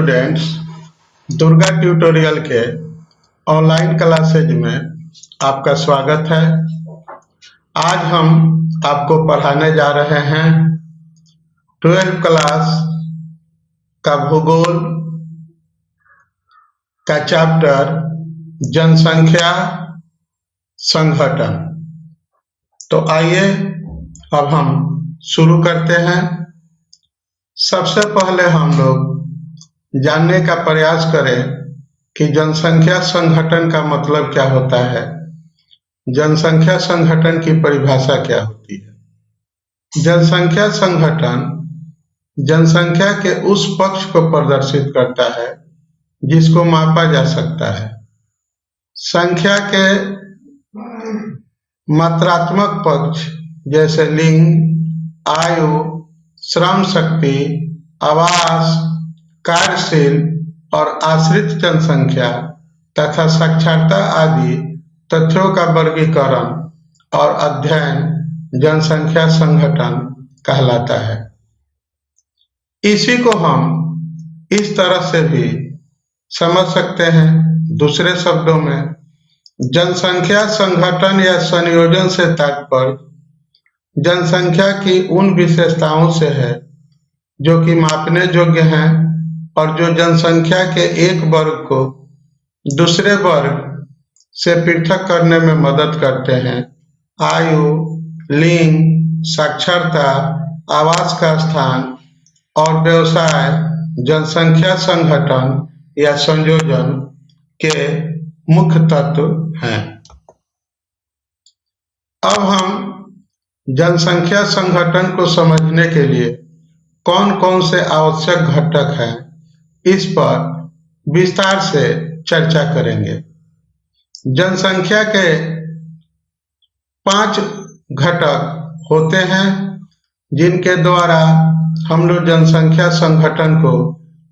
Students, Durga tutorial के online classes में आपका स्वागत है। आज हम आपको पढ़ाने जा रहे हैं 12th क्लास का भूगोल का चैप्टर जनसंख्या संगठन। तो आइए अब हम शुरू करते हैं। सबसे पहले हम लोग जानने का प्रयास करें कि जनसंख्या संगठन का मतलब क्या होता है, जनसंख्या संगठन की परिभाषा क्या होती है। जनसंख्या संगठन जनसंख्या के उस पक्ष को प्रदर्शित करता है जिसको मापा जा सकता है। संख्या के मात्रात्मक पक्ष जैसे लिंग, आयु, श्रम शक्ति, आवास, कार्यशील और आश्रित जनसंख्या तथा साक्षरता आदि तथ्यों का वर्गीकरण और अध्ययन जनसंख्या संगठन कहलाता है। इसी को हम इस तरह से भी समझ सकते हैं। दूसरे शब्दों में जनसंख्या संगठन या संयोजन से तात्पर्य जनसंख्या की उन विशेषताओं से है जो कि मापने योग्य हैं और जो जनसंख्या के एक वर्ग को दूसरे वर्ग से पृथक करने में मदद करते हैं। आयु, लिंग, साक्षरता, आवास का स्थान और व्यवसाय जनसंख्या संगठन या संयोजन के मुख्य तत्व हैं। अब हम जनसंख्या संगठन को समझने के लिए कौन कौन से आवश्यक घटक हैं, इस पर विस्तार से चर्चा करेंगे। जनसंख्या के 5 घटक होते हैं जिनके द्वारा हम लोग जनसंख्या संगठन को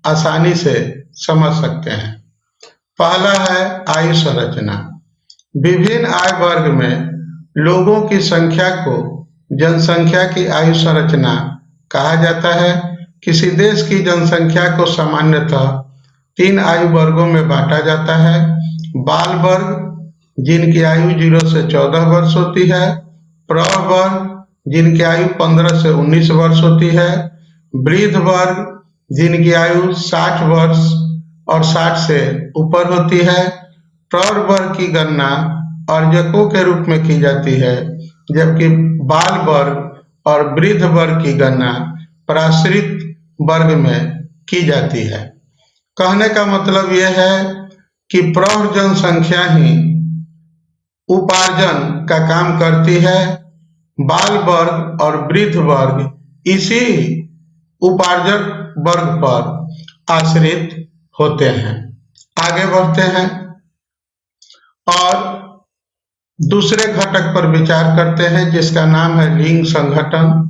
आसानी से समझ सकते हैं। पहला है आयु संरचना। विभिन्न आय वर्ग में लोगों की संख्या को जनसंख्या की आयु संरचना कहा जाता है। किसी देश की जनसंख्या को सामान्यतः 3 आयु वर्गों में बांटा जाता है। बाल वर्ग जिनकी आयु 0 से 14 वर्ष होती है, प्रौढ़ वर्ग जिनकी आयु 15 से 19 वर्ष होती है, वृद्ध वर्ग जिनकी आयु 60 वर्ष और 60 से ऊपर होती है। प्रौढ़ वर्ग की गणना अर्जकों के रूप में की जाती है, जबकि बाल वर्ग और वृद्ध वर्ग की गणना प्राश्रित वर्ग में की जाती है। कहने का मतलब यह है कि प्रौढ़ जनसंख्या ही उपार्जन का काम करती है। बाल वर्ग और वृद्ध वर्ग इसी उपार्जक वर्ग पर आश्रित होते हैं। आगे बढ़ते हैं और दूसरे घटक पर विचार करते हैं जिसका नाम है लिंग संगठन।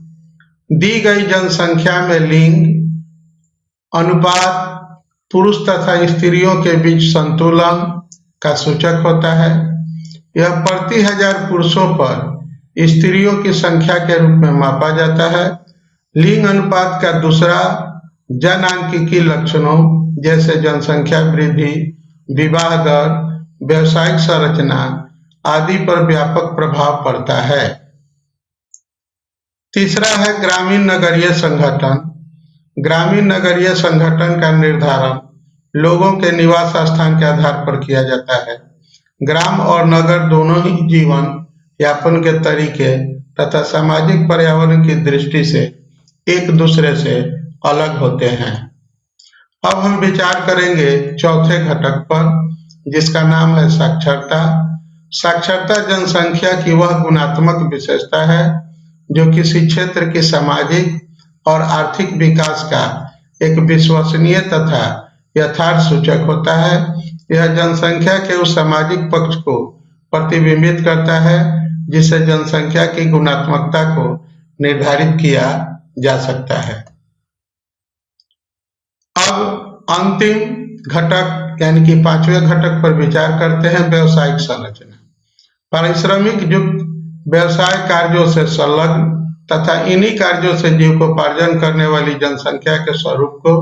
दी गई जनसंख्या में लिंग अनुपात पुरुष तथा स्त्रियों के बीच संतुलन का सूचक होता है। यह प्रति 1000 पुरुषों पर स्त्रियों की संख्या के रूप में मापा जाता है। लिंग अनुपात का दूसरा जनांकीय लक्षणों जैसे जनसंख्या वृद्धि, विवाह दर, व्यवसायिक संरचना आदि पर व्यापक प्रभाव पड़ता है। तीसरा है ग्रामीण नगरीय संगठन। ग्रामीण नगरीय संगठन का निर्धारण लोगों के निवास स्थान के आधार पर किया जाता है। ग्राम और नगर दोनों ही जीवन यापन के तरीके तथा सामाजिक पर्यावरण की दृष्टि से एक दूसरे से अलग होते हैं। अब हम विचार करेंगे चौथे घटक पर जिसका नाम है साक्षरता। साक्षरता जनसंख्या की वह गुणात्मक विशेषता है जो किसी क्षेत्र की सामाजिक और आर्थिक विकास का एक विश्वसनीय तथा यथार्थ सूचक होता है। यह जनसंख्या के उस सामाजिक पक्ष को प्रतिबिंबित करता है जिससे जनसंख्या की गुणात्मकता को निर्धारित किया जा सकता है। अब अंतिम घटक यानी कि 5वें घटक पर विचार करते हैं व्यवसायिक संरचना। पारिश्रमिक युक्त व्यवसाय कार्यों से संलग्न तथा इन्हीं कार्यों से जीविकोपार्जन करने वाली जनसंख्या के स्वरूप को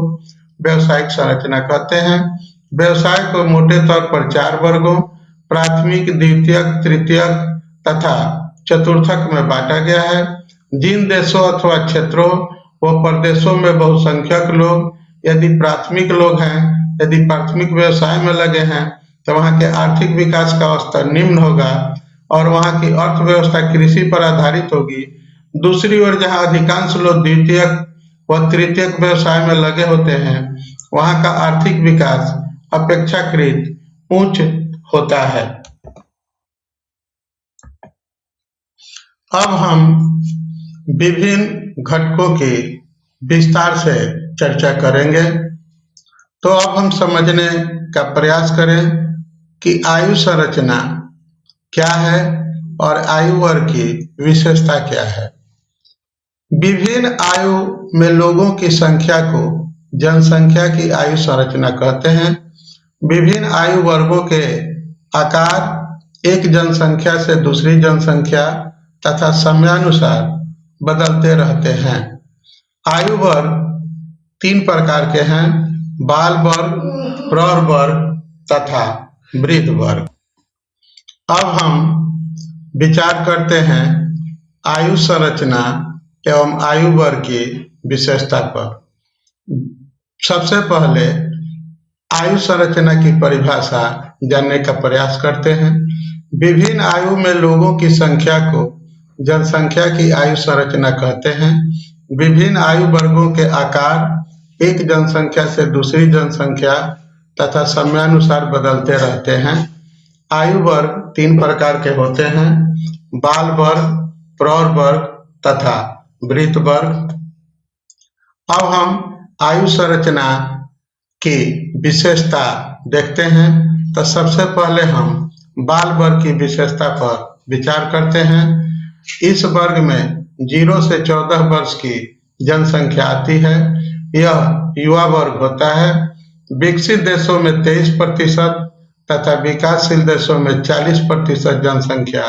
व्यवसायिक संरचना कहते हैं। व्यवसाय को मोटे तौर पर 4 वर्गों प्राथमिक, द्वितीयक, तृतीयक तथा चतुर्थक में बांटा गया है। जिन देशों अथवा क्षेत्रों व प्रदेशों में बहुसंख्यक लोग यदि प्राथमिक लोग हैं, यदि प्राथमिक व्यवसाय में लगे हैं, तो वहाँ के आर्थिक विकास का स्तर निम्न होगा और वहाँ की अर्थव्यवस्था कृषि पर आधारित होगी। दूसरी ओर जहाँ अधिकांश लोग द्वितीयक व तृतीयक व्यवसाय में लगे होते हैं, वहाँ का आर्थिक विकास अपेक्षाकृत उच्च होता है। अब हम विभिन्न घटकों की विस्तार से चर्चा करेंगे। तो अब हम समझने का प्रयास करें कि आयु संरचना क्या है और आयु वर्ग की विशेषता क्या है। विभिन्न आयु में लोगों की संख्या को जनसंख्या की आयु संरचना कहते हैं। विभिन्न आयु वर्गों के आकार एक जनसंख्या से दूसरी जनसंख्या तथा समयानुसार बदलते रहते हैं। आयु वर्ग 3 प्रकार के हैं: बाल वर्ग, प्रौढ़ वर्ग तथा वृद्ध वर्ग। अब हम विचार करते हैं आयु संरचना एवं आयु वर्ग की विशेषता पर। सबसे पहले आयु संरचना की परिभाषा जानने का प्रयास करते हैं। विभिन्न आयु में लोगों की संख्या को जनसंख्या की आयु संरचना कहते हैं। विभिन्न आयु वर्गों के आकार एक जनसंख्या से दूसरी जनसंख्या तथा समयानुसार बदलते रहते हैं। आयु वर्ग 3 प्रकार के होते हैं: बाल वर्ग, प्रौढ़ वर्ग तथा वृद्ध वर्ग। अब हम आयु संरचना की विशेषता देखते हैं। तो सबसे पहले हम बाल वर्ग की विशेषता पर विचार करते हैं। इस वर्ग में 0 से 14 वर्ष की जनसंख्या आती है। यह युवा वर्ग होता है। विकसित देशों में 23% तथा विकासशील देशों में 40% जनसंख्या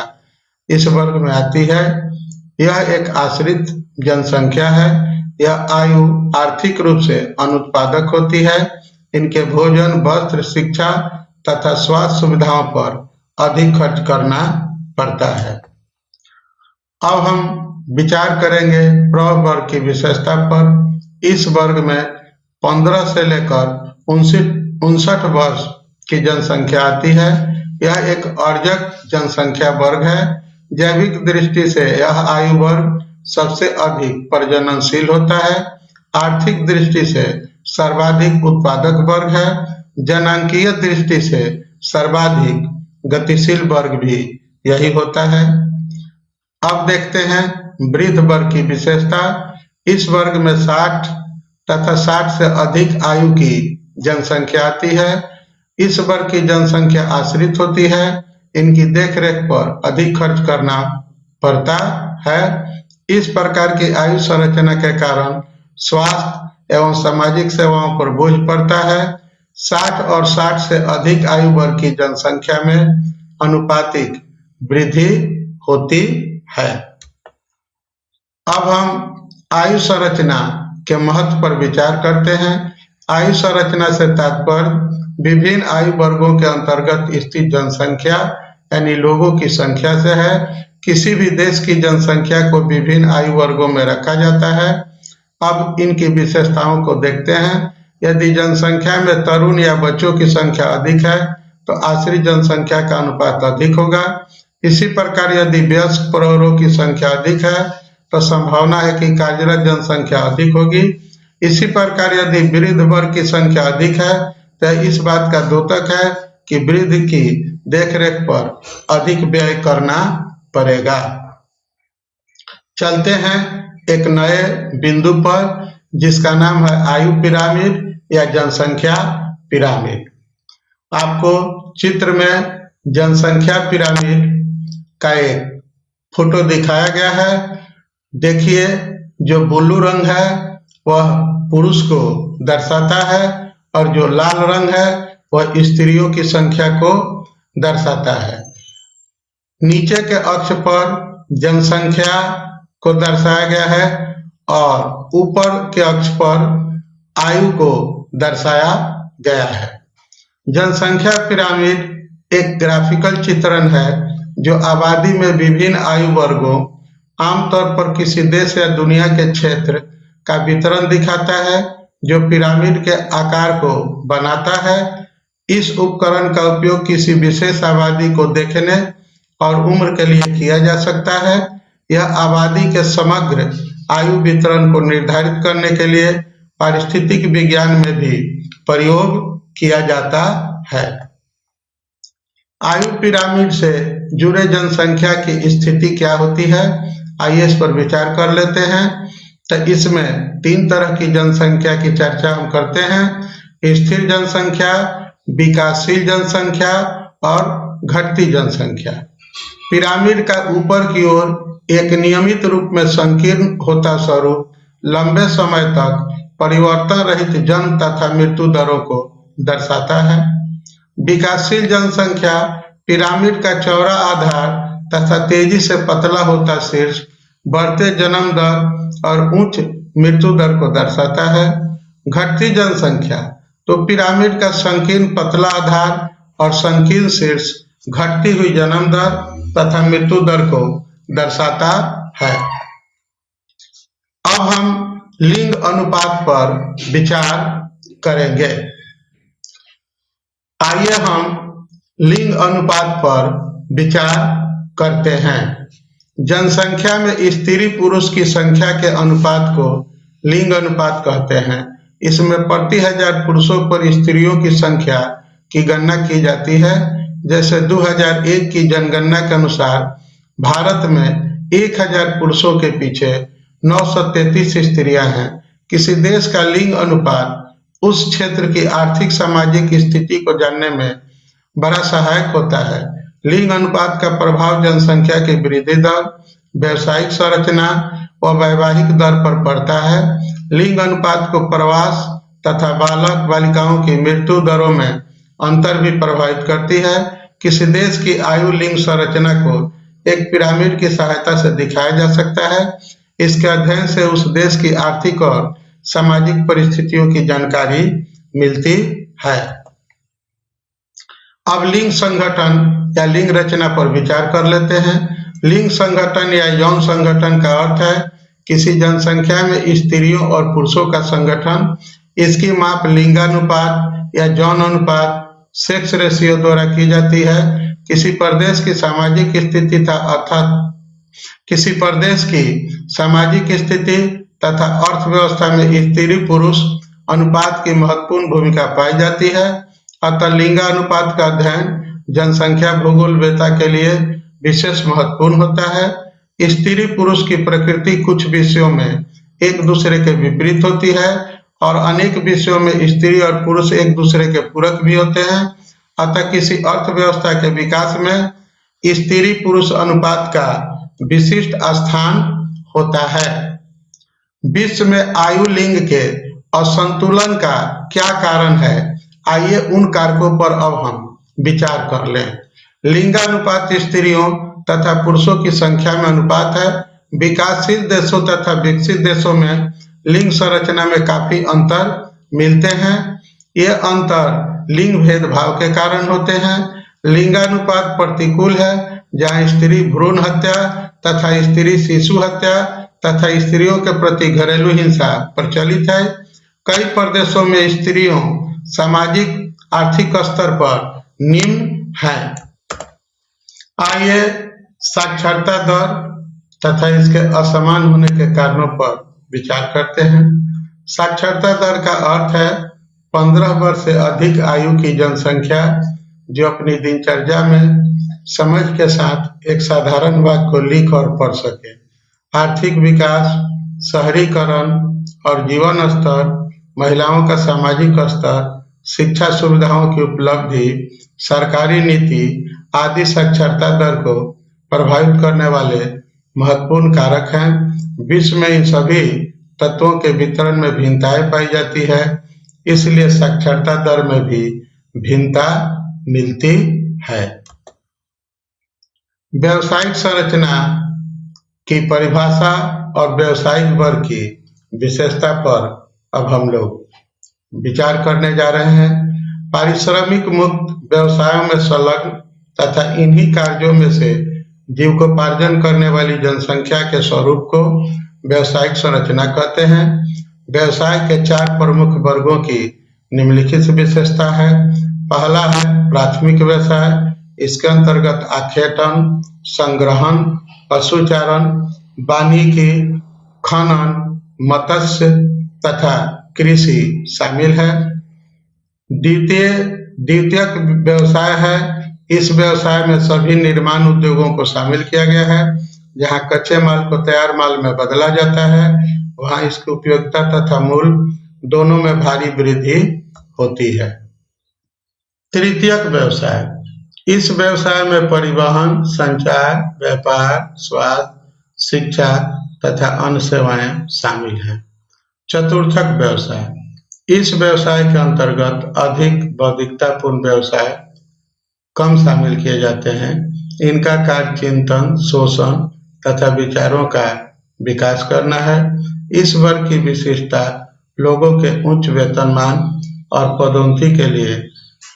इस वर्ग में आती है। यह एक आश्रित जनसंख्या है। यह आयु आर्थिक रूप से अनुत्पादक होती है। इनके भोजन, वस्त्र, शिक्षा तथा स्वास्थ्य सुविधाओं पर अधिक खर्च करना पड़ता है। अब हम विचार करेंगे प्रौढ़ वर्ग की विशेषता पर। इस वर्ग में 15 से लेकर 59 वर्ष की जनसंख्या आती है। यह एक अर्जक जनसंख्या वर्ग है। जैविक दृष्टि से यह आयु वर्ग सबसे अधिक प्रजननशील होता है। आर्थिक दृष्टि से सर्वाधिक उत्पादक वर्ग है। जनांकीय दृष्टि से सर्वाधिक गतिशील वर्ग भी यही होता है। अब देखते हैं वृद्ध वर्ग की विशेषता। इस वर्ग में 60 तथा 60 से अधिक आयु की जनसंख्या आती है। इस वर्ग की जनसंख्या आश्रित होती है। इनकी देखरेख पर अधिक खर्च करना पड़ता है। इस प्रकार की आयु संरचना के कारण स्वास्थ्य एवं सामाजिक सेवाओं पर बोझ पड़ता है। 60 और 60 से अधिक आयु वर्ग की जनसंख्या में अनुपातिक वृद्धि होती है। अब हम आयु संरचना के महत्व पर विचार करते हैं। आयु संरचना से तात्पर्य विभिन्न आयु वर्गों के अंतर्गत स्थित जनसंख्या यानी लोगों की संख्या से है। किसी भी देश की जनसंख्या को विभिन्न आयु वर्गों में रखा जाता है। अब इनकी विशेषताओं को देखते हैं। यदि जनसंख्या में तरुण या बच्चों की संख्या अधिक है तो आश्रित जनसंख्या का अनुपात अधिक होगा। इसी प्रकार यदि वयस्क प्रौढ़ों की संख्या अधिक है तो संभावना है कि कार्यरत जनसंख्या अधिक होगी। इसी प्रकार यदि वृद्ध वर्ग की संख्या अधिक है तो इस बात का द्योतक है कि वृद्ध की देखरेख पर अधिक व्यय करना पड़ेगा। चलते हैं एक नए बिंदु पर जिसका नाम है आयु पिरामिड या जनसंख्या पिरामिड। आपको चित्र में जनसंख्या पिरामिड का एक फोटो दिखाया गया है। देखिए, जो ब्लू रंग है वह पुरुष को दर्शाता है और जो लाल रंग है वह स्त्रियों की संख्या को दर्शाता है। नीचे के अक्ष पर जनसंख्या को दर्शाया गया है और ऊपर के अक्ष पर आयु को दर्शाया गया है। जनसंख्या पिरामिड एक ग्राफिकल चित्रण है जो आबादी में विभिन्न आयु वर्गों, आमतौर पर किसी देश या दुनिया के क्षेत्र का वितरण दिखाता है, जो पिरामिड के आकार को बनाता है। इस उपकरण का उपयोग किसी विशेष आबादी को देखने और उम्र के लिए किया जा सकता है। यह आबादी के समग्र आयु वितरण को निर्धारित करने के लिए पारिस्थितिक विज्ञान में भी प्रयोग किया जाता है। आयु पिरामिड से जुड़े जनसंख्या की स्थिति क्या होती है, आइए इस पर विचार कर लेते हैं। तो इसमें 3 तरह की जनसंख्या की चर्चा हम करते हैं: स्थिर जनसंख्या, विकासशील जनसंख्या और घटती जनसंख्या। पिरामिड का ऊपर की ओर एक नियमित रूप में संकीर्ण होता स्वरूप लंबे समय तक परिवर्तन रहित जन्म तथा मृत्यु दरों को दर्शाता है। विकासशील जनसंख्या पिरामिड का चौड़ा आधार तथा तेजी से पतला होता शीर्ष, बढ़ते जन्म दर और उच्च मृत्यु दर को दर्शाता है। घटती जनसंख्या तो पिरामिड का संकीर्ण पतला आधार और संकीर्ण शीर्ष, घटती हुई जन्म दर तथा मृत्यु दर को दर्शाता है। अब हम लिंग अनुपात पर विचार करेंगे। आइए हम लिंग अनुपात पर विचार करते हैं। जनसंख्या में स्त्री पुरुष की संख्या के अनुपात को लिंग अनुपात कहते हैं। इसमें प्रति 1000 पुरुषों पर स्त्रियों की संख्या की गणना की जाती है। जैसे 2001 की जनगणना के अनुसार भारत में 1000 पुरुषों के पीछे 933 स्त्रियां हैं। किसी देश का लिंग अनुपात उस क्षेत्र की आर्थिक सामाजिक स्थिति को जानने में बड़ा सहायक होता है। लिंग अनुपात का प्रभाव जनसंख्या की वृद्धि दर, व्यवसायिक संरचना व वैवाहिक दर पर पड़ता है। लिंग अनुपात को प्रवास तथा बालक बालिकाओं की मृत्यु दरों में अंतर भी प्रभावित करती है। किसी देश की आयु लिंग संरचना को एक पिरामिड की सहायता से दिखाया जा सकता है। इसके अध्ययन से उस देश की आर्थिक और सामाजिक परिस्थितियों की जानकारी मिलती है। अब लिंग संगठन या लिंग रचना पर विचार कर लेते हैं। लिंग संगठन या यौन संगठन का अर्थ है किसी जनसंख्या में स्त्रियों और पुरुषों का संगठन। इसकी माप लिंगानुपात या यौन अनुपात, सेक्स रेशियो द्वारा की जाती है। किसी प्रदेश की सामाजिक स्थिति तथा अर्थव्यवस्था में स्त्री पुरुष अनुपात की महत्वपूर्ण भूमिका पाई जाती है। अतः लिंगानुपात का अध्ययन जनसंख्या भूगोलवेत्ता के लिए विशेष महत्वपूर्ण होता है। स्त्री पुरुष की प्रकृति कुछ विषयों में एक दूसरे के विपरीत होती है और अनेक विषयों में स्त्री और पुरुष एक दूसरे के पूरक भी होते हैं। अतः किसी अर्थव्यवस्था के विकास में स्त्री पुरुष अनुपात का विशिष्ट स्थान होता है। विश्व में आयु लिंग के असंतुलन का क्या कारण है, आइए उन कारकों पर अब हम विचार कर लें। लिंगानुपात स्त्रियों तथा पुरुषों की संख्या में अनुपात है। विकासशील देशों तथा विकसित देशों में लिंग संरचना में काफी अंतर मिलते हैं। ये अंतर लिंग भेदभाव के कारण होते हैं। लिंगानुपात प्रतिकूल है, जहां स्त्री भ्रूण हत्या तथा स्त्री शिशु हत्या तथा स्त्रियों के प्रति घरेलू हिंसा प्रचलित है। कई प्रदेशों में स्त्रियों सामाजिक आर्थिक स्तर पर निम्न है। आइए साक्षरता दर तथा इसके असमान होने के कारणों पर विचार करते हैं। साक्षरता दर का अर्थ है 15 वर्ष से अधिक आयु की जनसंख्या जो अपनी दिनचर्या में समझ के साथ एक साधारण वाक्य को लिख और पढ़ सके। आर्थिक विकास, शहरीकरण और जीवन स्तर, महिलाओं का सामाजिक स्तर, शिक्षा सुविधाओं की उपलब्धि, सरकारी नीति आदि साक्षरता दर को प्रभावित करने वाले महत्वपूर्ण कारक हैं। विश्व में इन सभी तत्वों के वितरण में भिन्नताएं पाई जाती है, इसलिए साक्षरता दर में भी भिन्नता मिलती है। व्यावसायिक संरचना की परिभाषा और व्यावसायिक वर्ग की विशेषता पर अब हम लोग विचार करने जा रहे हैं। पारिश्रमिक मुक्त व्यवसायों में संलग्न तथा इन्हीं कार्यों में से जीविकोपार्जन करने वाली जनसंख्या के स्वरूप को व्यवसायिक संरचना कहते हैं। व्यवसाय के 4 प्रमुख वर्गों की निम्नलिखित विशेषता है। पहला है प्राथमिक व्यवसाय। इसके अंतर्गत आखेटन, संग्रहण, पशुचारण, वानिकी, खनन, मत्स्य तथा कृषि शामिल है। द्वितीयक व्यवसाय है। इस व्यवसाय में सभी निर्माण उद्योगों को शामिल किया गया है। जहां कच्चे माल को तैयार माल में बदला जाता है, वहां इसकी उपयोगिता तथा मूल्य दोनों में भारी वृद्धि होती है। तृतीयक व्यवसाय। इस व्यवसाय में परिवहन, संचार, व्यापार, स्वास्थ्य, शिक्षा तथा अन्य सेवाएं शामिल हैं। चतुर्थक व्यवसाय। इस व्यवसाय के अंतर्गत अधिक बौद्धिकतापूर्ण व्यवसाय कम शामिल किए जाते हैं। इनका कार्य चिंतन, शोषण तथा विचारों का विकास करना है। इस वर्ग की विशेषता लोगों के उच्च वेतनमान और पदोन्नति के लिए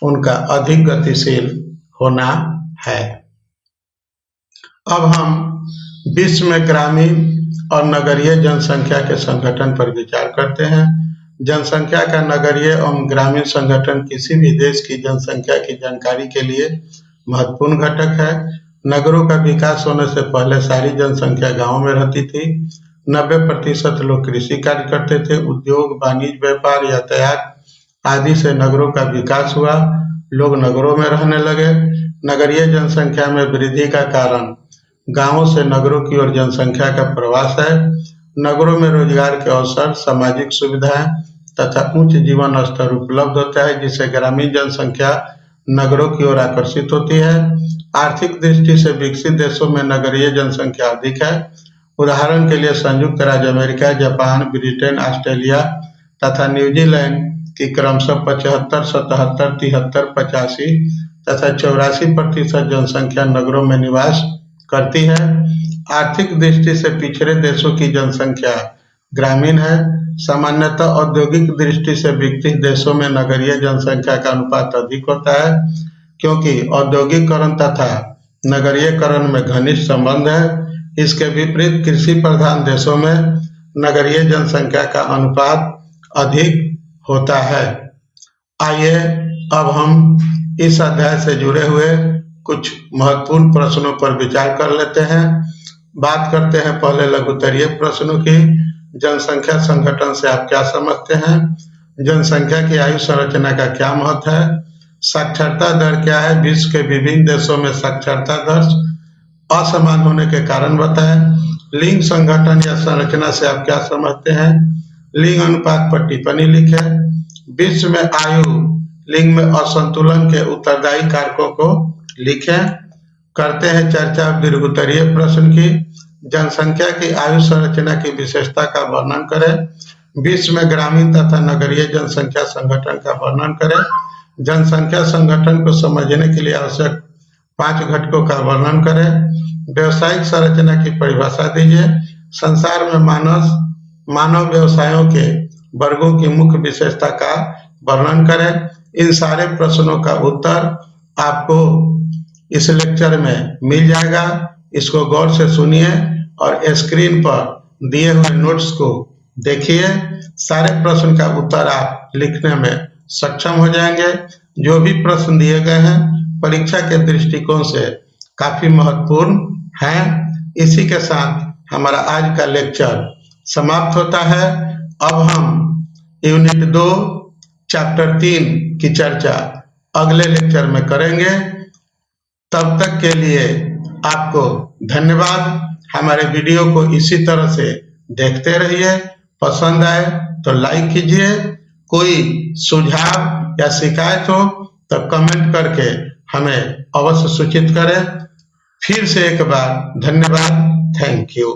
उनका अधिक गतिशील होना है। अब हम विश्व में ग्रामीण और नगरीय जनसंख्या के संगठन पर विचार करते हैं। जनसंख्या का नगरीय एवं ग्रामीण संगठन किसी भी देश की जनसंख्या की जानकारी के लिए महत्वपूर्ण घटक है। नगरों का विकास होने से पहले सारी जनसंख्या गांवों में रहती थी। 90% लोग कृषि कार्य करते थे। उद्योग, वाणिज्य, व्यापार, यातायात आदि से नगरों का विकास हुआ। लोग नगरों में रहने लगे। नगरीय जनसंख्या में वृद्धि का कारण गांवों से नगरों की ओर जनसंख्या का प्रवास है। नगरों में रोजगार के अवसर, सामाजिक सुविधाएं तथा उच्च जीवन स्तर उपलब्ध होता है, जिससे ग्रामीण जनसंख्या नगरों की ओर आकर्षित होती है। आर्थिक दृष्टि से विकसित देशों में नगरीय जनसंख्या अधिक है। उदाहरण के लिए संयुक्त राज्य अमेरिका, जापान, ब्रिटेन, ऑस्ट्रेलिया तथा न्यूजीलैंड की क्रमशः 75, 77, 73, 85 तथा 84% जनसंख्या नगरों में निवास करती है। आर्थिक दृष्टि से पिछड़े देशों की जनसंख्या ग्रामीण है। सामान्यतः औद्योगिक दृष्टि से विकसित देशों में नगरीय जनसंख्या का अनुपात अधिक होता है, क्योंकि औद्योगिकरण तथा नगरीयकरण में घनिष्ठ संबंध है। इसके विपरीत कृषि प्रधान देशों में नगरीय जनसंख्या का अनुपात अधिक होता है। आइए अब हम इस अध्याय से जुड़े हुए कुछ महत्वपूर्ण प्रश्नों पर विचार कर लेते हैं। बात करते हैं पहले लघुत्तरीय प्रश्नों की। जनसंख्या संगठन से आप क्या समझते हैं? जनसंख्या की आयु संरचना का क्या महत्व है? साक्षरता दर क्या है? विश्व के विभिन्न देशों में साक्षरता दर असमान होने के कारण बताएं। लिंग संगठन या संरचना से आप क्या समझते हैं? लिंग अनुपात पर टिप्पणी लिखें। विश्व में आयु लिंग में असंतुलन के उत्तरदायी कारकों को लिखें। करते हैं चर्चा दीर्घोत्तरीय प्रश्न की। जनसंख्या की आयु संरचना की विशेषता का वर्णन करें। विश्व में ग्रामीण तथा नगरीय जनसंख्या संगठन का वर्णन करें। जनसंख्या संगठन को समझने के लिए आवश्यक 5 घटकों का वर्णन करें। व्यवसायिक संरचना की परिभाषा दीजिए। संसार में मानव व्यवसायों के वर्गों की मुख्य विशेषता का वर्णन करें। इन सारे प्रश्नों का उत्तर आपको इस लेक्चर में मिल जाएगा। इसको गौर से सुनिए और स्क्रीन पर दिए हुए नोट्स को देखिए। सारे प्रश्न का उत्तर आप लिखने में सक्षम हो जाएंगे। जो भी प्रश्न दिए गए हैं परीक्षा के दृष्टिकोण से काफी महत्वपूर्ण हैं। इसी के साथ हमारा आज का लेक्चर समाप्त होता है। अब हम यूनिट 2 चैप्टर 3 की चर्चा अगले लेक्चर में करेंगे। तब तक के लिए आपको धन्यवाद। हमारे वीडियो को इसी तरह से देखते रहिए। पसंद आए तो लाइक कीजिए। कोई सुझाव या शिकायत हो तो कमेंट करके हमें अवश्य सूचित करें। फिर से एक बार धन्यवाद। Thank you.